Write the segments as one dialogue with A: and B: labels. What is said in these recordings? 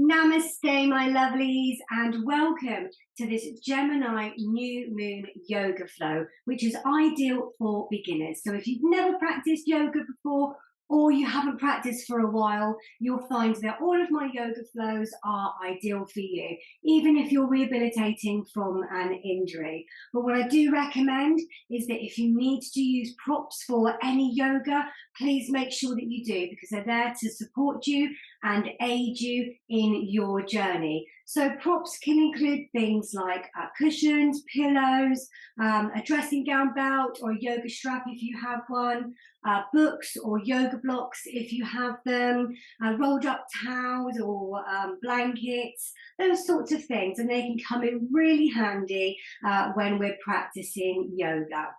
A: Namaste, my lovelies, and welcome to this Gemini new moon yoga flow, which is ideal for beginners. So if you've never practiced yoga before or you haven't practiced for a while, you'll find that all of my yoga flows are ideal for you, even if you're rehabilitating from an injury. But what I do recommend is that if you need to use props for any yoga, please make sure that you do, because they're there to support you and aid you in your journey. So props can include things like cushions, pillows, a dressing gown belt or a yoga strap if you have one, books or yoga blocks if you have them, rolled up towels or blankets, those sorts of things, and they can come in really handy when we're practicing yoga.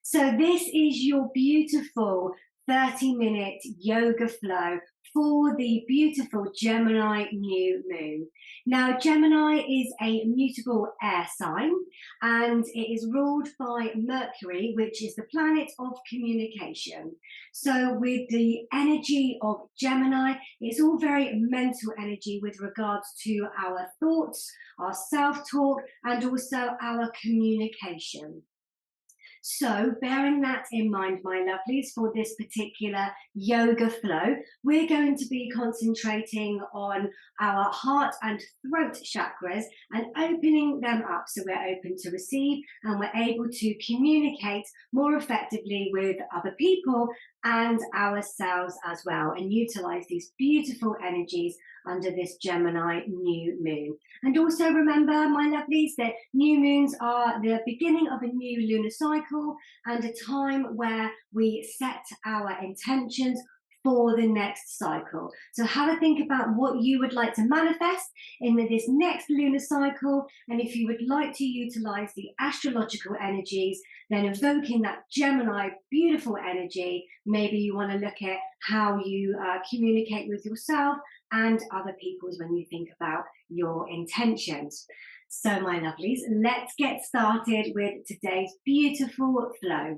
A: So this is your beautiful 30-minute yoga flow for the beautiful Gemini new moon. Now, Gemini is a mutable air sign, and it is ruled by Mercury, which is the planet of communication. So with the energy of Gemini, it's all very mental energy with regards to our thoughts, our self-talk, and also our communication. So bearing that in mind, my lovelies, for this particular yoga flow, we're going to be concentrating on our heart and throat chakras and opening them up so we're open to receive and we're able to communicate more effectively with other people and ourselves as well, and utilize these beautiful energies under this Gemini new moon. And also remember, my lovelies, that new moons are the beginning of a new lunar cycle and a time where we set our intentions for the next cycle. So have a think about what you would like to manifest in this next lunar cycle, and if you would like to utilize the astrological energies, then evoking that Gemini beautiful energy, maybe you want to look at how you communicate with yourself and other people's when you think about your intentions. So my lovelies, let's get started with today's beautiful flow.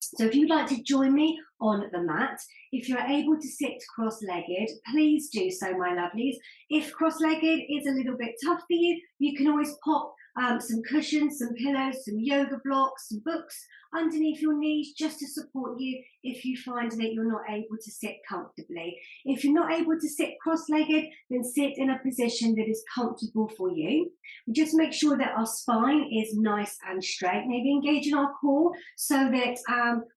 A: So if you'd like to join me on the mat, if you're able to sit cross-legged, please do so, my lovelies. If cross-legged is a little bit tough for you, you can always pop some cushions, some pillows, some yoga blocks, some books underneath your knees just to support you if you find that you're not able to sit comfortably. If you're not able to sit cross-legged, then sit in a position that is comfortable for you. Just make sure that our spine is nice and straight, maybe engaging our core so that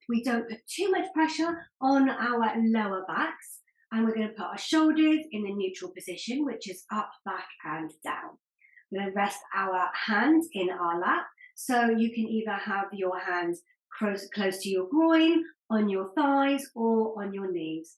A: we don't put too much pressure on our lower backs. And we're going to put our shoulders in the neutral position, which is up, back, and down. We're going to rest our hands in our lap. So you can either have your hands close to your groin, on your thighs, or on your knees.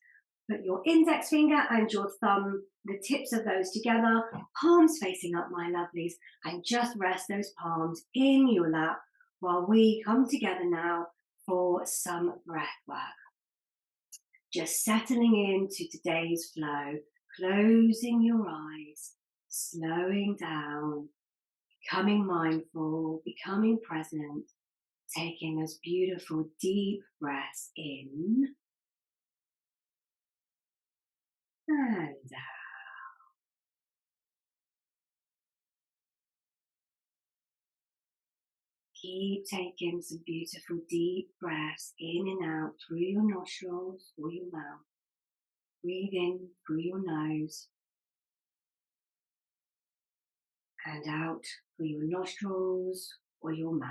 A: Put your index finger and your thumb, the tips of those together, palms facing up, my lovelies, and just rest those palms in your lap while we come together now for some breath work. Just settling into today's flow, closing your eyes, slowing down, becoming mindful, becoming present, taking those beautiful deep breaths in and out. Keep taking some beautiful deep breaths in and out through your nostrils or your mouth. Breathe in through your nose and out through your nostrils or your mouth.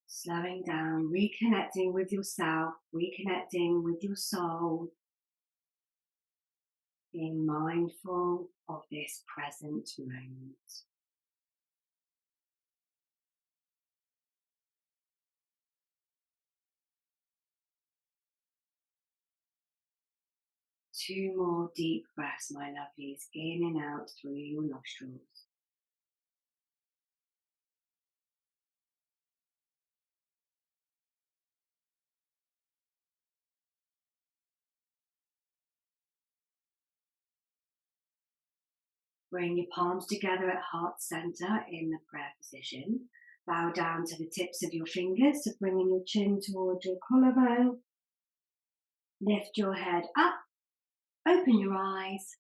A: Slowing down, reconnecting with yourself, reconnecting with your soul, being mindful of this present moment. Two more deep breaths, my lovelies, in and out through your nostrils. Bring your palms together at heart center in the prayer position. Bow down to the tips of your fingers, so bringing your chin towards your collarbone. Lift your head up, open your eyes,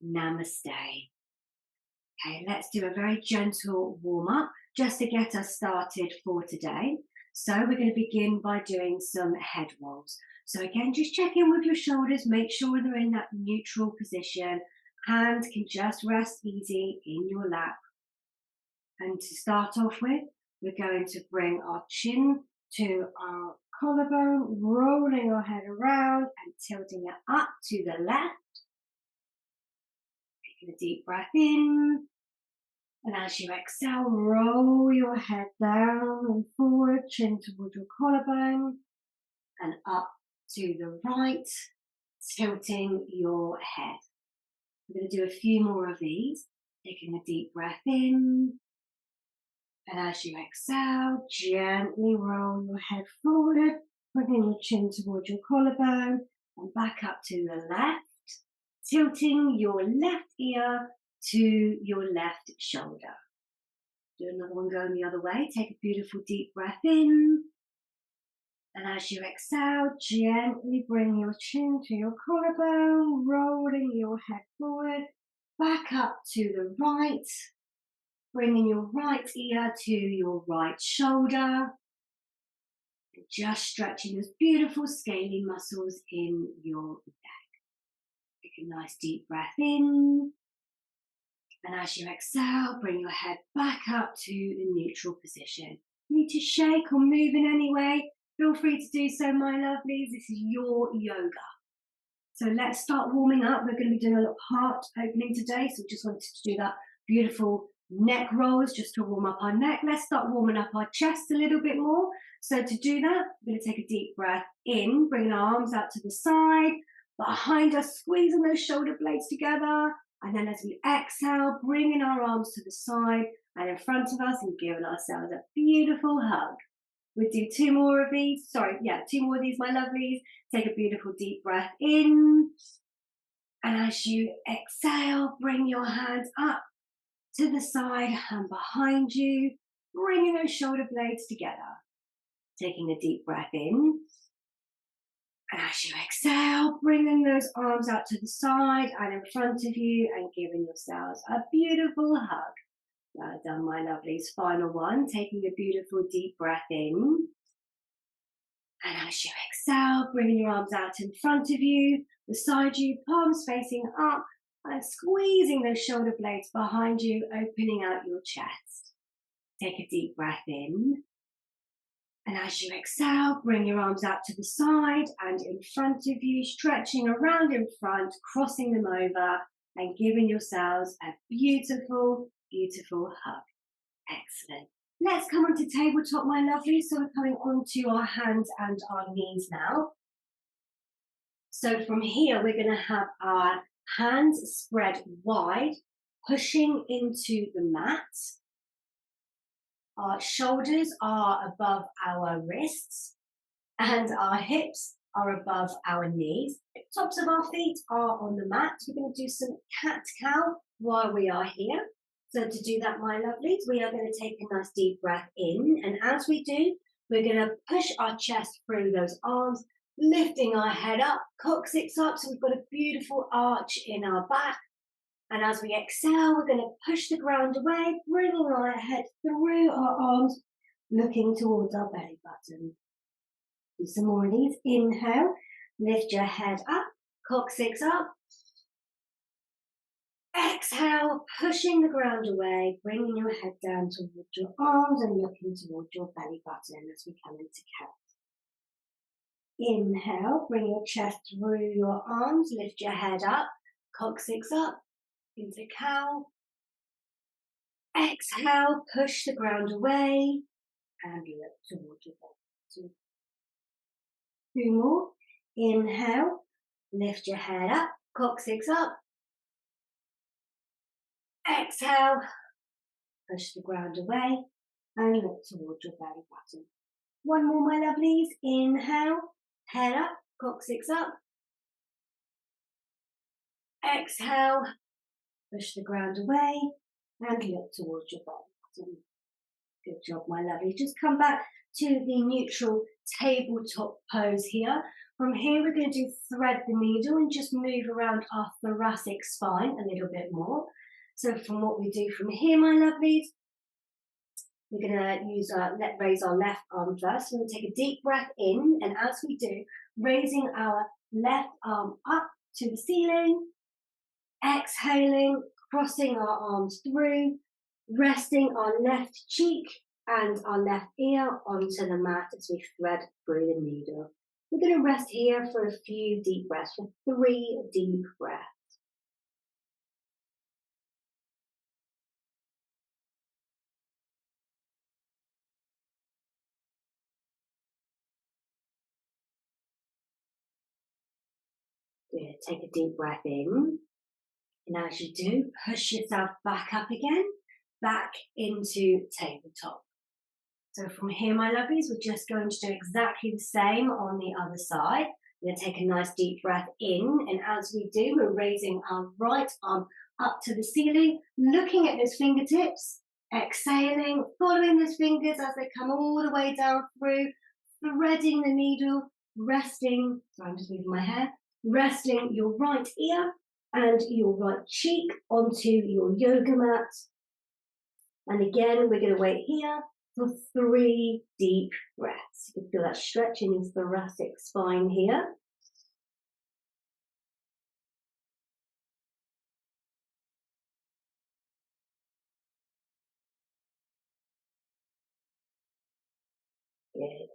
A: namaste. Okay, let's do a very gentle warm up just to get us started for today. So we're going to begin by doing some head rolls. So again, just check in with your shoulders, make sure they're in that neutral position. Hands can just rest easy in your lap. And to start off with, we're going to bring our chin to our collarbone, rolling our head around and tilting it up to the left. Taking a deep breath in. And as you exhale, roll your head down and forward, chin towards your collarbone, and up to the right, tilting your head. We're going to do a few more of these, taking a deep breath in. And as you exhale, gently roll your head forward, bringing your chin towards your collarbone, and back up to the left, tilting your left ear to your left shoulder. Do another one going the other way. Take a beautiful deep breath in. And as you exhale, gently bring your chin to your collarbone, rolling your head forward, back up to the right, bringing your right ear to your right shoulder. And just stretching those beautiful scaly muscles in your neck. Take a nice deep breath in. And as you exhale, bring your head back up to the neutral position. You need to shake or move in any way, feel free to do so, my lovelies. This is your yoga. So let's start warming up. We're going to be doing a little heart opening today. So we just wanted to do that beautiful neck rolls just to warm up our neck. Let's start warming up our chest a little bit more. So to do that, we're going to take a deep breath in, bringing our arms out to the side, behind us, squeezing those shoulder blades together. And then as we exhale, bringing our arms to the side and in front of us and giving ourselves a beautiful hug. We'll do two more of these, my lovelies. Take a beautiful deep breath in. And as you exhale, bring your hands up to the side and behind you, bringing those shoulder blades together. Taking a deep breath in. And as you exhale, bringing those arms out to the side and in front of you and giving yourselves a beautiful hug. Well done, my lovelies. Final one, taking a beautiful deep breath in. And as you exhale, bringing your arms out in front of you, beside you, palms facing up, and squeezing those shoulder blades behind you, opening out your chest. Take a deep breath in. And as you exhale, bring your arms out to the side and in front of you, stretching around in front, crossing them over and giving yourselves a beautiful, beautiful hug. Excellent. Let's come onto tabletop, my lovelies. So we're coming onto our hands and our knees now. So from here, we're going to have our hands spread wide, pushing into the mat. Our shoulders are above our wrists and our hips are above our knees. The tops of our feet are on the mat. We're going to do some cat-cow while we are here. So to do that, my lovelies, we are going to take a nice deep breath in. And as we do, we're going to push our chest through those arms, lifting our head up, coccyx up. So we've got a beautiful arch in our back. And as we exhale, we're going to push the ground away, bringing our head through our arms, looking towards our belly button. Do some more of these. Inhale, lift your head up, coccyx up. Exhale, pushing the ground away, bringing your head down towards your arms and looking towards your belly button as we come into cow. Inhale, bring your chest through your arms, lift your head up, coccyx up, into cow. Exhale, push the ground away and look towards your belly. Two more. Inhale, lift your head up, coccyx up. Exhale, push the ground away and look towards your belly button. One more, my lovelies. Inhale, head up, coccyx up. Exhale, push the ground away and look towards your belly button. Good job, my lovely. Just come back to the neutral tabletop pose here. From here, we're going to thread the needle and just move around our thoracic spine a little bit more. So from what we do from here, my lovelies, we're going to raise our left arm first. We're going to take a deep breath in, and as we do, raising our left arm up to the ceiling, exhaling, crossing our arms through, resting our left cheek and our left ear onto the mat as we thread through the needle. We're going to rest here for a few deep breaths, for 3 deep breaths. Good. Take a deep breath in. And as you do, push yourself back up again, back into tabletop. So from here, my lovelies, we're just going to do exactly the same on the other side. We're going to take a nice deep breath in, and as we do, we're raising our right arm up to the ceiling, looking at those fingertips, exhaling, following those fingers as they come all the way down through, threading the needle, resting, sorry, I'm just moving my hair, resting your right ear and your right cheek onto your yoga mat. And again, we're going to wait here for 3 deep breaths. You can feel that stretch in your thoracic spine here. Good.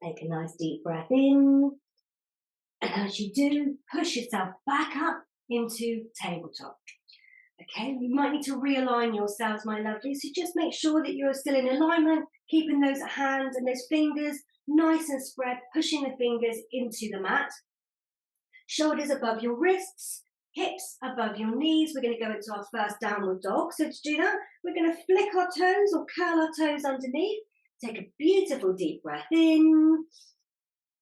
A: Take a nice deep breath in. And as you do, push yourself back up into tabletop. Okay, you might need to realign yourselves, my lovely. So just make sure that you're still in alignment, keeping those hands and those fingers nice and spread, pushing the fingers into the mat. Shoulders above your wrists, hips above your knees. We're going to go into our first downward dog. So to do that, we're going to flick our toes or curl our toes underneath. Take a beautiful deep breath in.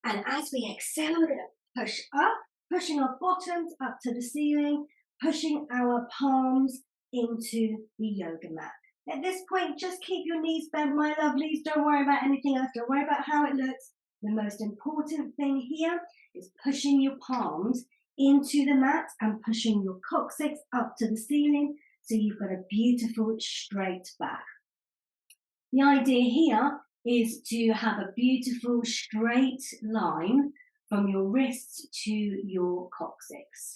A: And as we exhale, we're going to push up, pushing our bottoms up to the ceiling, pushing our palms into the yoga mat. At this point, just keep your knees bent, my lovelies. Don't worry about anything else. Don't worry about how it looks. The most important thing here is pushing your palms into the mat and pushing your coccyx up to the ceiling so you've got a beautiful straight back. The idea here is to have a beautiful straight line from your wrists to your coccyx.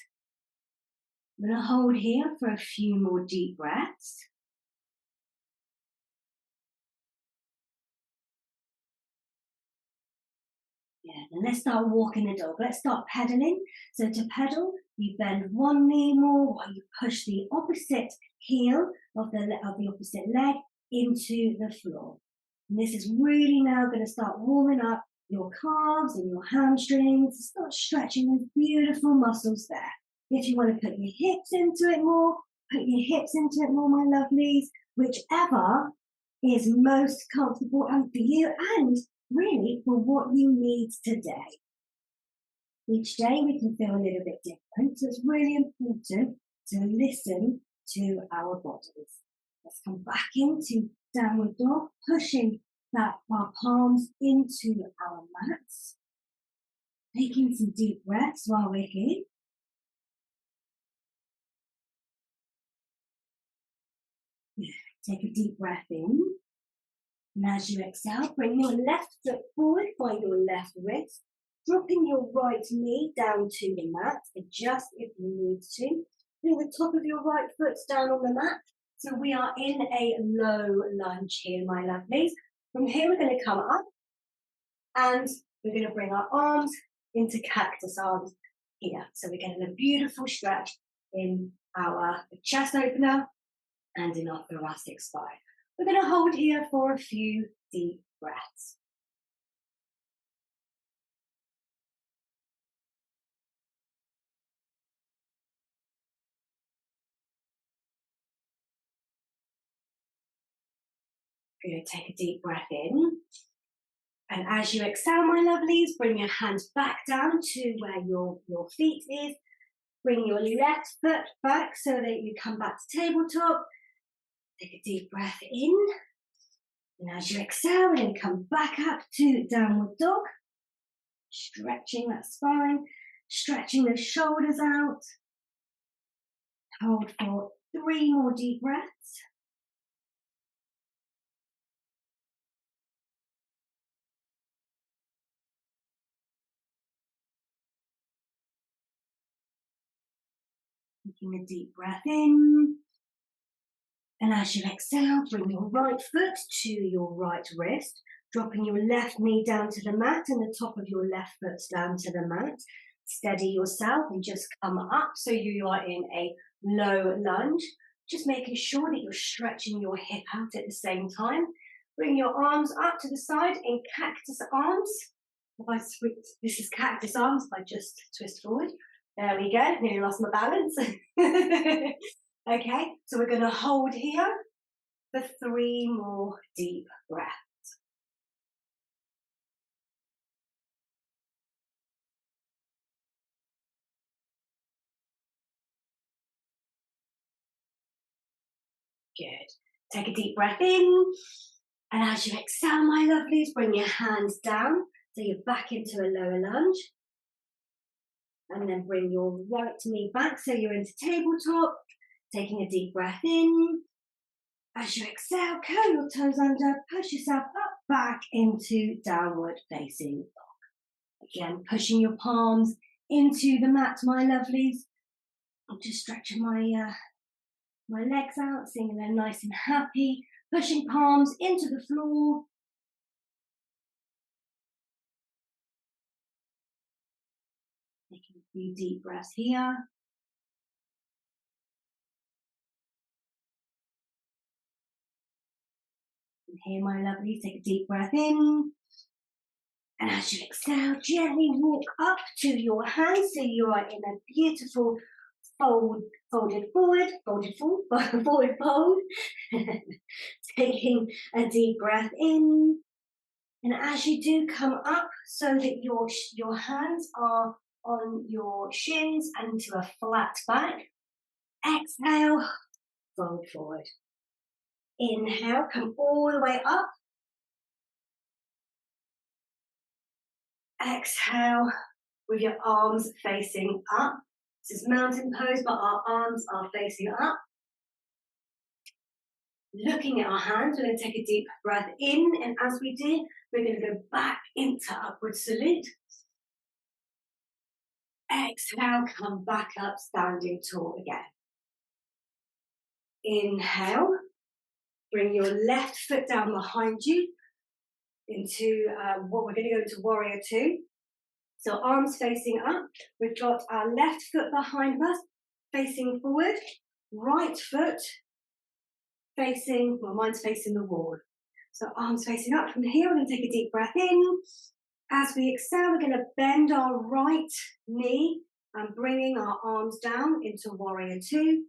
A: I'm going to hold here for a few more deep breaths. Yeah, then let's start walking the dog. Let's start pedaling. So to pedal, you bend one knee more while you push the opposite heel of the opposite leg into the floor. And this is really now going to start warming up your calves and your hamstrings. Start stretching those beautiful muscles there. If you want to put your hips into it more, put your hips into it more, my lovelies. Whichever is most comfortable and for you and really for what you need today. Each day we can feel a little bit different, so it's really important to listen to our bodies. Let's come back into downward dog, pushing our palms into our mats. Taking some deep breaths while we're here. Take a deep breath in. And as you exhale, bring your left foot forward by your left wrist, dropping your right knee down to the mat. Adjust if you need to. Bring the top of your right foot down on the mat. So we are in a low lunge here, my lovelies. From here, we're going to come up and we're going to bring our arms into cactus arms here. So we're getting a beautiful stretch in our chest opener and in our thoracic spine. We're going to hold here for a few deep breaths. We're going to take a deep breath in. And as you exhale, my lovelies, bring your hands back down to where your feet is. Bring your left foot back so that you come back to tabletop. Take a deep breath in. And as you exhale, then come back up to downward dog. Stretching that spine, stretching the shoulders out. Hold for 3 more deep breaths. Taking a deep breath in. And as you exhale, bring your right foot to your right wrist, dropping your left knee down to the mat and the top of your left foot down to the mat. Steady yourself and just come up so you are in a low lunge. Just making sure that you're stretching your hip out at the same time. Bring your arms up to the side in cactus arms. This is cactus arms. If I just twist forward. There we go. Nearly lost my balance. Okay, so we're going to hold here for 3 more deep breaths. Good. Take a deep breath in. And as you exhale, my lovelies, bring your hands down so you're back into a lower lunge. And then bring your right knee back so you're into tabletop. Taking a deep breath in. As you exhale, curl your toes under, push yourself up, back into downward facing dog. Again, pushing your palms into the mat, my lovelies. I'm just stretching my legs out, seeing they're nice and happy. Pushing palms into the floor. Taking a few deep breaths here. And here, my lovelies, take a deep breath in. And as you exhale, gently walk up to your hands so you are in a beautiful folded forward fold. Taking a deep breath in. And as you do, come up so that your hands are on your shins and into a flat back. Exhale, fold forward. Inhale, come all the way up. Exhale with your arms facing up. This is mountain pose, but our arms are facing up. Looking at our hands, we're going to take a deep breath in, and as we do, we're going to go back into upward salute. Exhale, come back up, standing tall again. Inhale, bring your left foot down behind you into what we're going to go into warrior two. So arms facing up, we've got our left foot behind us, facing forward, right foot facing, well, mine's facing the wall. So arms facing up. From here, we're going to take a deep breath in. As we exhale, we're going to bend our right knee and bringing our arms down into warrior two,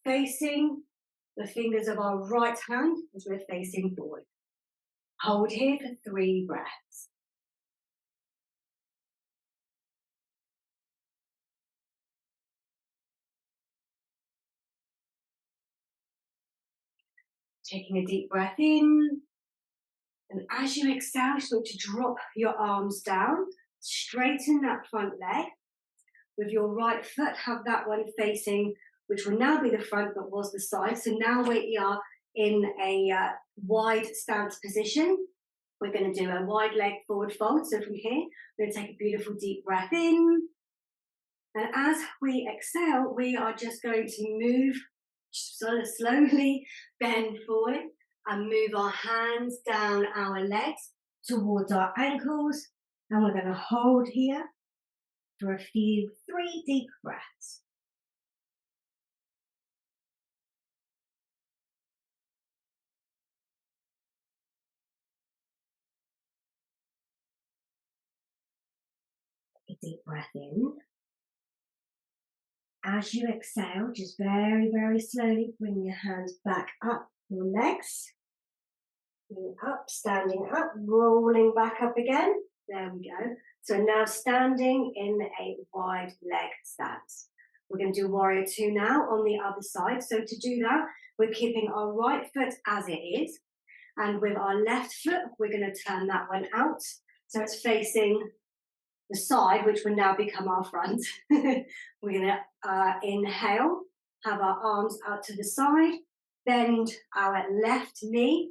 A: facing the fingers of our right hand as we're facing forward. Hold here for 3 breaths. Taking a deep breath in. And as you exhale, you start to drop your arms down, straighten that front leg. With your right foot, have that one facing, which will now be the front, but was the side. So now we are in a wide stance position. We're going to do a wide leg forward fold. So from here, we're going to take a beautiful deep breath in. And as we exhale, we are just going to move, sort of slowly bend forward and move our hands down our legs towards our ankles. And we're going to hold here for a few 3 deep breaths. A deep breath in. As you exhale, just very, very slowly bring your hands back up your legs. Up, standing up, rolling back up again. There we go. So now standing in a wide leg stance. We're going to do warrior two now on the other side. So to do that, we're keeping our right foot as it is. And with our left foot, we're going to turn that one out. So it's facing the side, which will now become our front. We're going to inhale, have our arms out to the side, bend our left knee,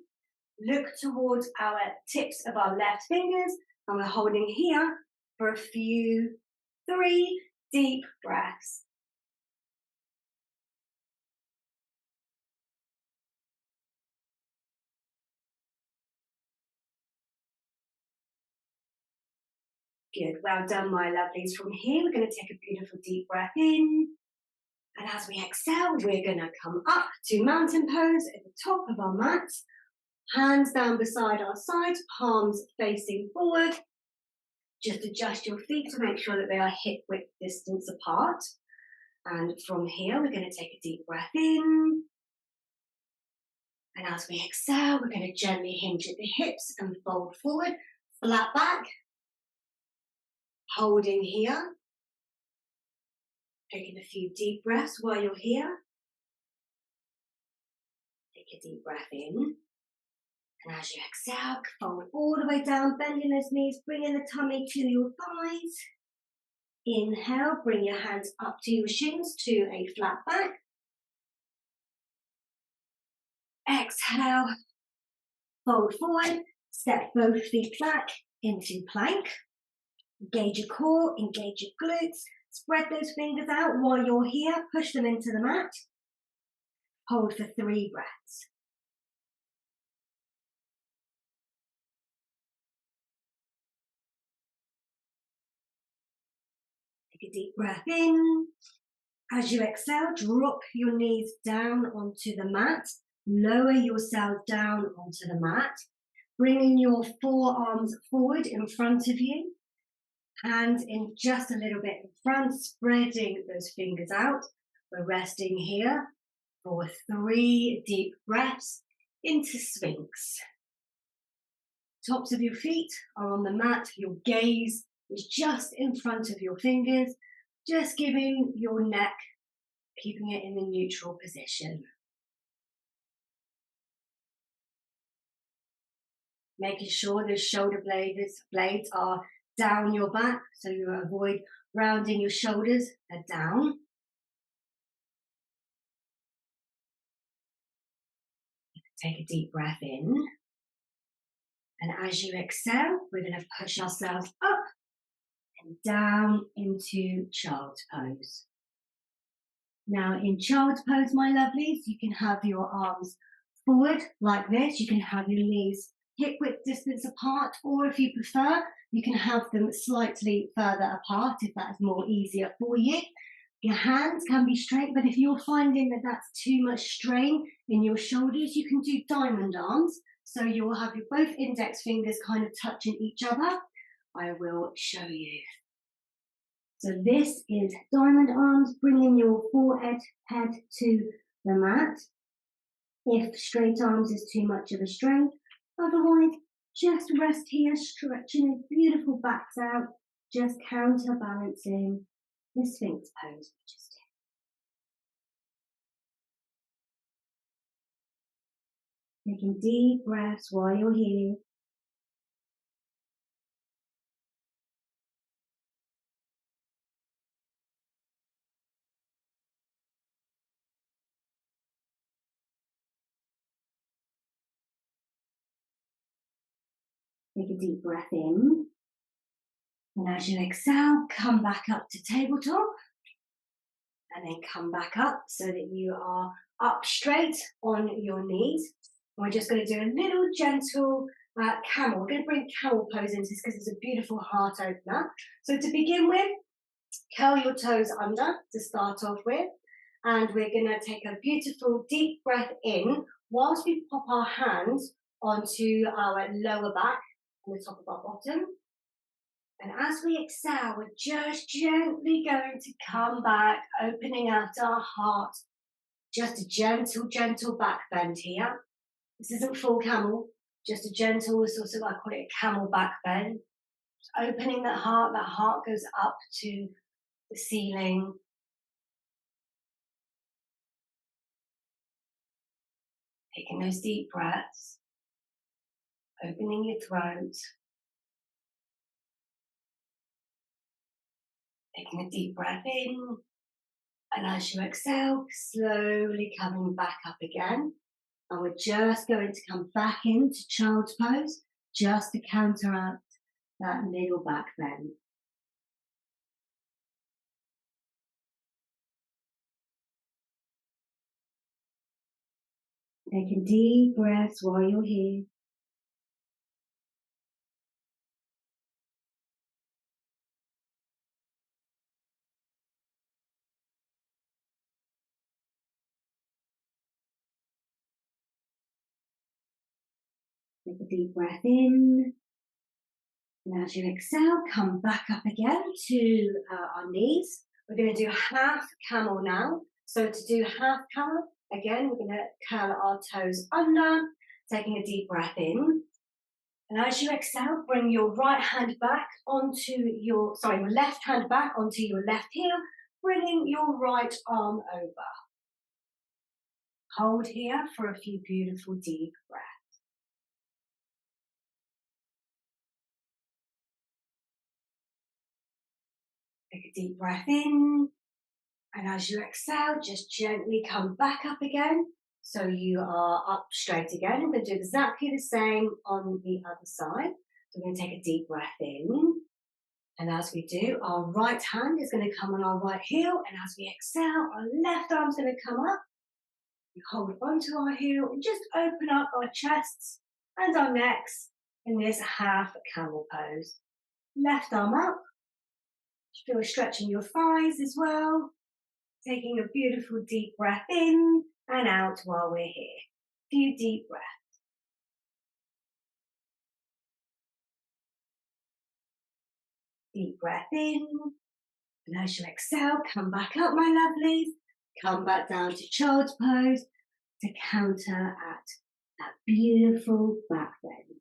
A: look towards our tips of our left fingers, and we're holding here for a few, 3 deep breaths. Good, well done, my lovelies. From here, we're going to take a beautiful deep breath in. And as we exhale, we're going to come up to mountain pose at the top of our mat. Hands down beside our sides, palms facing forward. Just adjust your feet to make sure that they are hip width distance apart. And from here, we're going to take a deep breath in. And as we exhale, we're going to gently hinge at the hips and fold forward, flat back. Holding here. Taking a few deep breaths while you're here. Take a deep breath in. And as you exhale, fold all the way down, bending those knees, bringing the tummy to your thighs. Inhale, bring your hands up to your shins to a flat back. Exhale, fold forward, step both feet back into plank. Engage your core, engage your glutes. Spread those fingers out while you're here. Push them into the mat. Hold for 3 breaths. Take a deep breath in. As you exhale, drop your knees down onto the mat. Lower yourself down onto the mat. Bringing your forearms forward in front of you. Hands in just a little bit in front, spreading those fingers out. We're resting here for 3 deep breaths into Sphinx. Tops of your feet are on the mat. Your gaze is just in front of your fingers, just giving your neck, keeping it in a neutral position. Making sure those shoulder blades are down your back, so you avoid rounding your shoulders. They're down. Take a deep breath in. And as you exhale, we're going to push ourselves up and down into child's pose. Now in child's pose, my lovelies, you can have your arms forward like this. You can have your knees hip width distance apart, or if you prefer, you can have them slightly further apart if that is more easier for you. Your hands can be straight, but if you're finding that that's too much strain in your shoulders, you can do diamond arms. So you will have your both index fingers kind of touching each other. I will show you. So this is diamond arms, bringing your forehead head to the mat. If straight arms is too much of a strain, otherwise just rest here, stretching those beautiful backs out, just counterbalancing the Sphinx pose we just did. Taking deep breaths while you're here. Take a deep breath in. And as you exhale, come back up to tabletop. And then come back up so that you are up straight on your knees. We're just going to do a little gentle camel. We're going to bring camel pose into this because it's a beautiful heart opener. So to begin with, curl your toes under to start off with. And we're going to take a beautiful deep breath in whilst we pop our hands onto our lower back and the top of our bottom. And as we exhale, we're just gently going to come back, opening out our heart. Just a gentle, gentle back bend here. This isn't full camel, just a gentle, sort of, I call it a camel back bend. Just opening that heart goes up to the ceiling. Taking those deep breaths, opening your throat. Taking a deep breath in, and as you exhale, slowly coming back up again. And we're just going to come back into child's pose, just to counteract that middle back bend. Taking deep breaths while you're here. Take a deep breath in. And as you exhale, come back up again to our knees. We're going to do half camel now. So to do half camel, again, we're going to curl our toes under, taking a deep breath in. And as you exhale, bring your right hand back onto your left hand back onto your left heel, bringing your right arm over. Hold here for a few beautiful deep breaths. Take a deep breath in, and as you exhale, just gently come back up again. So you are up straight again. We're going to do exactly the same on the other side. So we're going to take a deep breath in. And as we do, our right hand is going to come on our right heel. And as we exhale, our left arm is going to come up. We hold onto our heel and just open up our chests and our necks in this half camel pose. Left arm up. Feel stretching your thighs as well. Taking a beautiful deep breath in and out while we're here. Few deep breaths. Deep breath in. And as you exhale, come back up, my lovelies. Come back down to child's pose to counteract that beautiful back bend.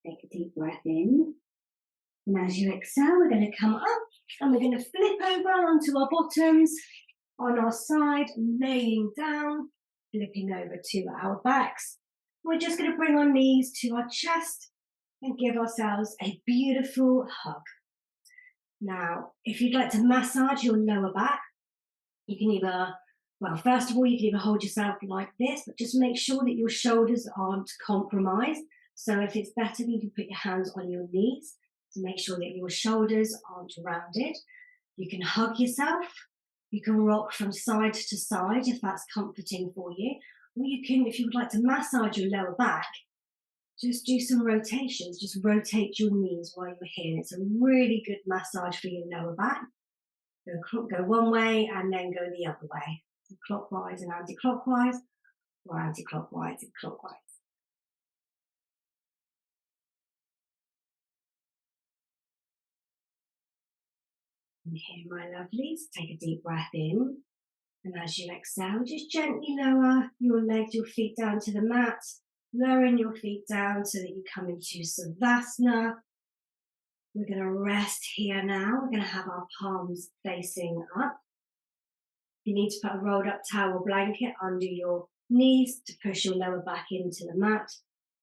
A: Take a deep breath in. And as you exhale, we're going to come up and we're going to flip over onto our bottoms on our side, laying down, flipping over to our backs. We're just going to bring our knees to our chest and give ourselves a beautiful hug. Now, if you'd like to massage your lower back, you can either, first of all, you can either hold yourself like this, but just make sure that your shoulders aren't compromised. So if it's better, you can put your hands on your knees to make sure that your shoulders aren't rounded. You can hug yourself. You can rock from side to side if that's comforting for you. Or you can, if you would like to massage your lower back, just do some rotations. Just rotate your knees while you're here. It's a really good massage for your lower back. Go one way and then go the other way. So clockwise and anti-clockwise, or anti-clockwise and clockwise. And here, my lovelies, take a deep breath in. And as you exhale, just gently lower your legs, your feet down to the mat, lowering your feet down so that you come into Savasana. We're going to rest here now. We're going to have our palms facing up. You need to put a rolled up towel blanket under your knees to push your lower back into the mat.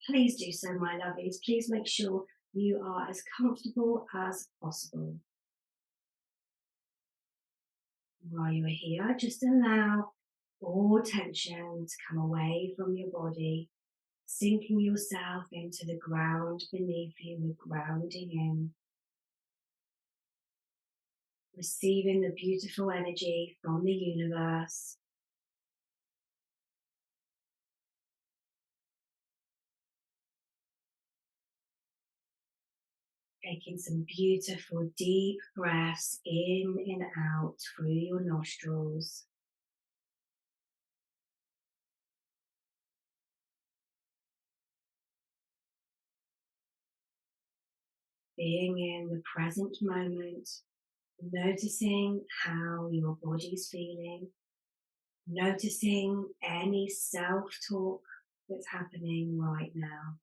A: Please do so, my lovelies. Please make sure you are as comfortable as possible. While you are here, just allow all tension to come away from your body, sinking yourself into the ground beneath you, with grounding in. Receiving the beautiful energy from the universe. Taking some beautiful deep breaths in and out through your nostrils. Being in the present moment, noticing how your body's feeling, noticing any self-talk that's happening right now,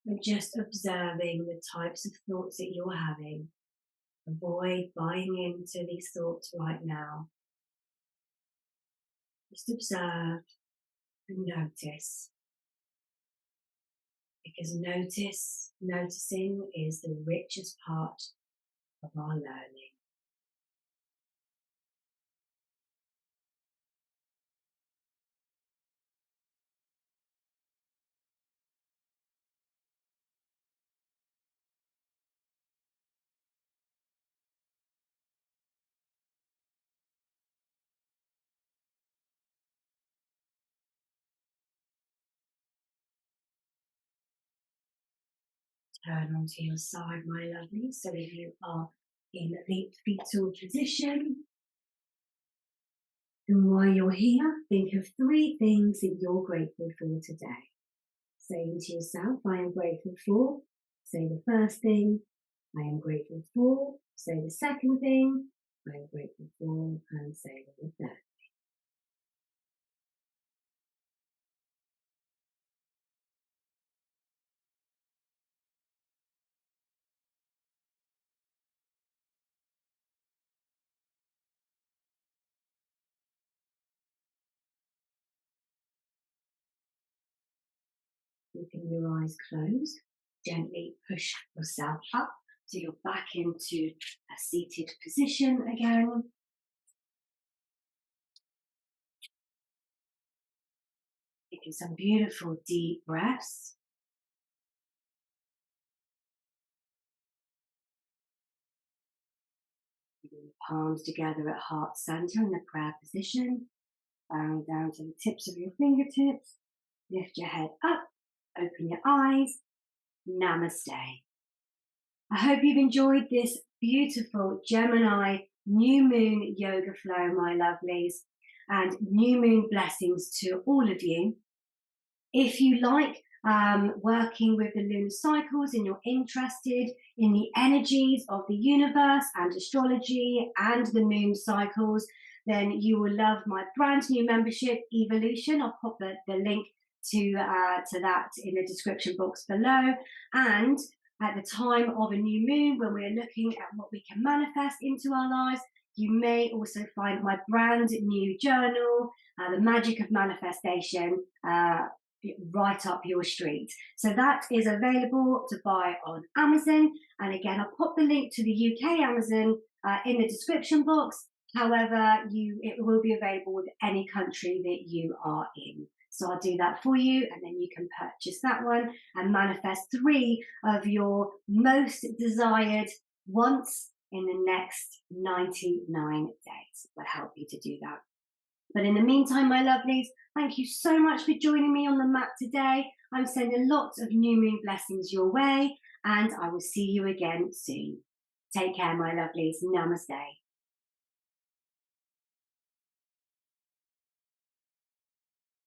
A: and just observing the types of thoughts that you're having. Avoid buying into these thoughts right now. Just observe and notice. Because noticing is the richest part of our learning. Turn onto your side, my lovely, so if you are in the fetal position. And while you're here, think of 3 things that you're grateful for today. Saying to yourself, I am grateful for. Say the first thing, I am grateful for. Say the second thing, I am grateful for. And say the third. Keeping your eyes closed, gently push yourself up so you're back into a seated position again. Taking some beautiful deep breaths. Bringing the palms together at heart center in the prayer position. Bowing down to the tips of your fingertips. Lift your head up. Open your eyes. Namaste. I hope you've enjoyed this beautiful Gemini new moon yoga flow, my lovelies, and new moon blessings to all of you. If you like working with the lunar cycles and you're interested in the energies of the universe and astrology and the moon cycles, then you will love my brand new membership, Evolution. I'll pop the link to that in the description box below. And at the time of a new moon, when we're looking at what we can manifest into our lives, you may also find my brand new journal, The Magic of Manifestation, right up your street. So that is available to buy on Amazon. And again, I'll pop the link to the UK Amazon in the description box. However, it will be available with any country that you are in. So I'll do that for you, and then you can purchase that one and manifest 3 of your most desired wants in the next 99 days. We'll help you to do that. But in the meantime, my lovelies, thank you so much for joining me on the mat today. I'm sending lots of new moon blessings your way, and I will see you again soon. Take care, my lovelies. Namaste.